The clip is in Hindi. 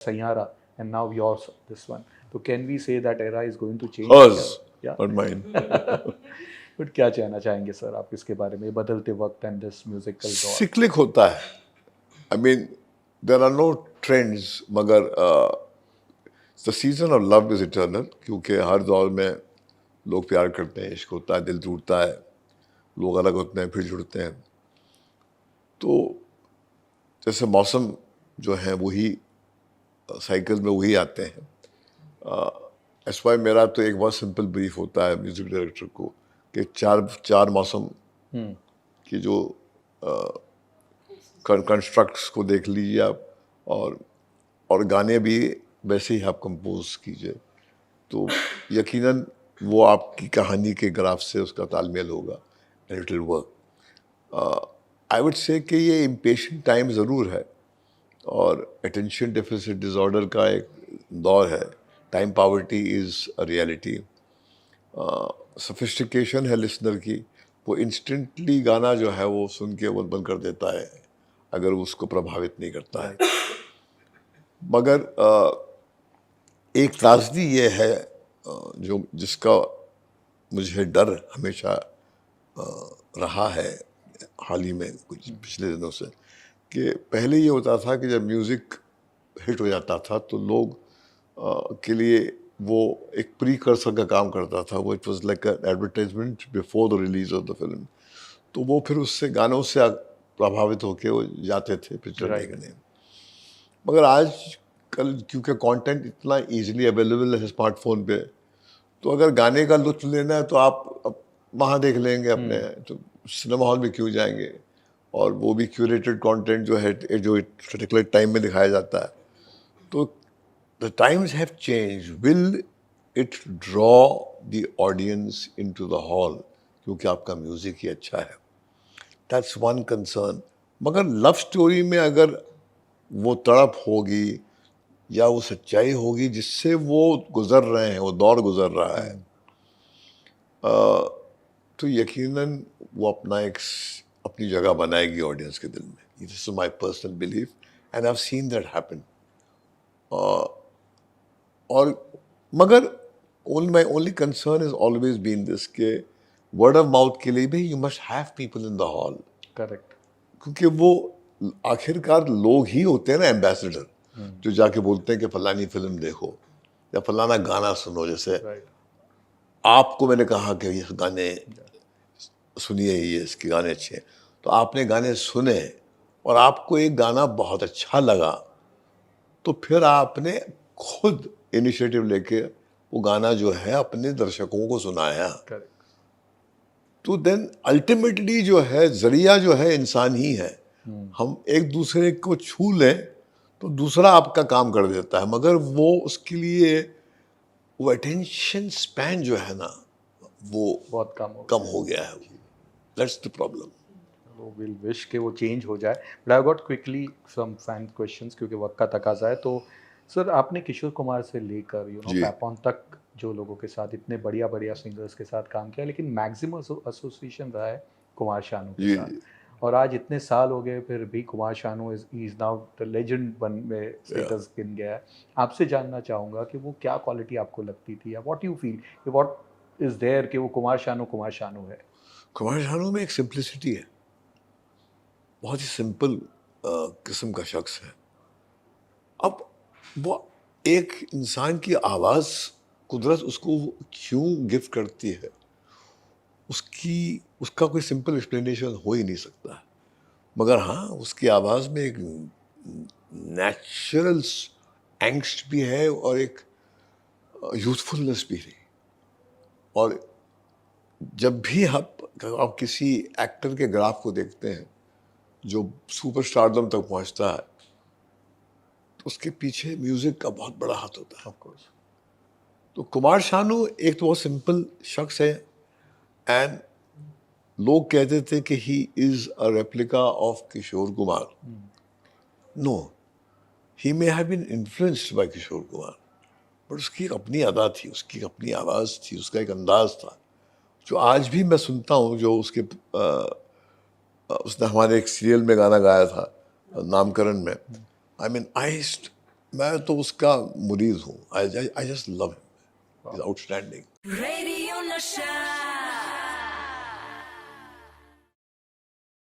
Sayara, and now yours, this one. So can we say that era is going to change? Hers, Yeah. not mine. But क्या कहना चाहेंगे सर आप इसके बारे में, बदलते वक्त एंड दिस म्यूजिकल दौर? Cyclic होता है. I mean, there are no trends, मगर the season of love is eternal, क्योंकि हर दौर में लोग प्यार करते हैं, इश्क होता है, दिल टूटता है, लोग अलग होते हैं, फिर जुड़ते हैं. तो जैसे मौसम जो है वही साइकिल में वही आते हैं. एस वाई मेरा तो एक बहुत सिंपल ब्रीफ होता है म्यूजिक डायरेक्टर को कि चार मौसम की जो कंस्ट्रक्ट्स को देख लीजिए आप, और गाने भी वैसे ही आप कंपोज कीजिए, तो यकीनन वो आपकी कहानी के ग्राफ से उसका तालमेल होगा, and it will work. I would say कि ये इम्पेशेंट टाइम ज़रूर है, और अटेंशन डेफिसिट डिसऑर्डर का एक दौर है. Time poverty is a reality. Sophistication है लिसनर की, वो इंस्टेंटली गाना जो है वो सुन के वो बंद कर देता है अगर वो उसको प्रभावित नहीं करता है. मगर एक त्रासदी ये है जो जिसका मुझे डर हमेशा रहा है हाल ही में कुछ पिछले दिनों से, कि पहले ये होता था कि जब म्यूज़िक हिट हो जाता था तो लोग के लिए वो एक प्रीकर्सर का काम करता था. वो it was like advertisement before the release of the film. तो वो फिर उससे गानों से प्रभावित होके वो जाते थे पिक्चर देखने. मगर आज कल क्योंकि कंटेंट इतना इजीली अवेलेबल है स्मार्टफोन पे, तो अगर गाने का लुत्फ लेना है तो आप वहाँ देख लेंगे अपने, तो सिनेमा हॉल में क्यों जाएंगे. और वो भी क्यूरेटेड कंटेंट जो है जो पर्टिकुलर टाइम में दिखाया जाता है. तो the times have change. Will it draw the audience into the hall क्योंकि आपका म्यूजिक ही अच्छा है? That's one concern. मगर लव स्टोरी में अगर वो तड़प होगी या वो सच्चाई होगी जिससे वो गुजर रहे हैं, वो दौर गुजर रहा है, तो यकीनन वो अपनी जगह बनाएगी ऑडियंस के दिल में. This is my personal belief, and I have seen that happen. और मगर my only concern is always been this के वर्ड ऑफ माउथ के लिए भी you must have people in the hall. Correct. क्योंकि वो आखिरकार लोग ही होते हैं ना, एम्बेसडर, जो जाके बोलते हैं कि फलानी फिल्म देखो या फलाना गाना सुनो. जैसे आपको मैंने कहा कि ये गाने सुनिए, ये इसके गाने अच्छे हैं, तो आपने गाने सुने और आपको एक गाना बहुत अच्छा लगा, तो फिर आपने खुद इनिशिएटिव लेके वो गाना जो है अपने दर्शकों को सुनाया. तो देन अल्टीमेटली जो है जरिया जो है इंसान ही है. हम एक दूसरे को छू लें तो दूसरा आपका काम कर देता है, मगर वो उसके लिए वो अटेंशन स्पैन जो है ना वो बहुत कम हो गया है. That's the problem. वो विल विश कि वो चेंज हो जाए. But I got quickly some fan questions क्योंकि वक्त का तकाजा है. तो सर आपने किशोर कुमार से लेकर पैपॉन तक जो लोगों के साथ इतने बढ़िया बढ़िया सिंगर्स के साथ काम किया, लेकिन मैक्सिमम एसोसिएशन रहा है कुमार शानू के साथ. और आज इतने साल हो गए फिर भी Kumar Shanu is now the legend बन में स्टेटस गिन गया है. आपसे जानना चाहूँगा कि वो क्या क्वालिटी आपको लगती थी, या what you feel what is there कि वो कुमार शानू है? कुमार शानू में एक सिंप्लिसिटी है, बहुत ही सिंपल किस्म का शख्स है. अब वो एक इंसान की आवाज़ कुदरत उसको क्यों गिफ्ट करती है, उसका कोई सिंपल एक्सप्लेनेशन हो ही नहीं सकता. मगर हाँ, उसकी आवाज़ में एक नेचुरल एंग्स्ट भी है और एक यूथफुलनेस भी है. और जब भी आप किसी एक्टर के ग्राफ को देखते हैं जो सुपरस्टारडम तक पहुंचता है, तो उसके पीछे म्यूजिक का बहुत बड़ा हाथ होता है. Of course. तो कुमार शानू एक तो बहुत सिंपल शख्स है, एंड लोग कहते थे कि he is a replica of Kishore Kumar. No, he may have been influenced by Kishore Kumar, but उसकी अपनी अदा थी, उसकी अपनी आवाज़ थी, उसका एक अंदाज था जो आज भी मैं सुनता हूँ. जो उसने हमारे एक सीरियल में गाना गाया था नामकरण में. आई मीन मैं तो उसका मुरीद हूँ. I just love him. Is outstanding. Radio Nasha.